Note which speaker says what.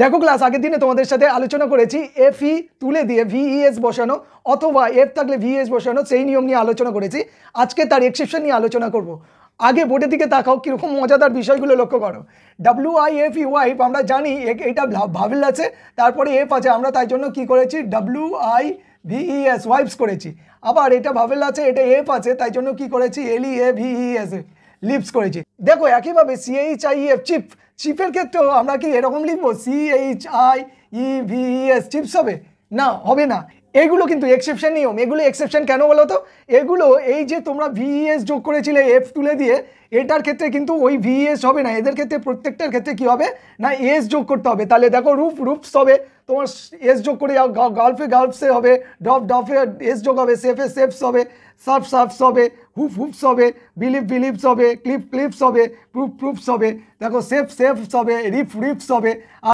Speaker 1: দেখো ক্লাস আগের দিনে তোমাদের সাথে আলোচনা করেছি এফ ই তুলে দিয়ে ভিইএস বসানো অথবা এফ থাকলে ভিএস বসানো, সেই নিয়ম নিয়ে আলোচনা করেছি। আজকে তার এক্সেপশন নিয়ে আলোচনা করব। আগে বোর্ডের দিকে তাকাও, কীরকম মজাদার বিষয়গুলো লক্ষ্য করো। WIF ওয়াইফ আমরা জানি এটা ভাবেল আছে, তারপরে এফ আছে, আমরা তাই জন্য কি করেছি WIVES ওয়াইফস করেছি। আবার এটা ভাবেল আছে, এটা এফ আছে, তাই জন্য কি করেছি LEAVES লিপস করেছি। দেখো একইভাবে CHIEF চিপ, চিপের ক্ষেত্রেও আমরা কি এরকম লিখবো CHIEVES চিপস হবে? না, হবে না। এগুলো কিন্তু এক্সেপশন নিয়ম। এগুলো এক্সেপশন কেন বলো তো? এগুলো এই যে তোমরা ভিএস যোগ করেছিলে এফ তুলে দিয়ে, এটার ক্ষেত্রে কিন্তু ওই ভিএস হবে না। এদের ক্ষেত্রে প্রত্যেকটার ক্ষেত্রে কি হবে না এস যোগ করতে হবে। তাহলে দেখো রুপস হবে, তোমার এস যোগ করে যাও, গালফে হবে, ডফে এস যোগ হবে, সেফস হবে, সার্ফস হবে, হুপস হবে, বিলিভস হবে, ক্লিপস হবে, প্রুফস হবে, দেখো সেফস হবে, রিপস হবে।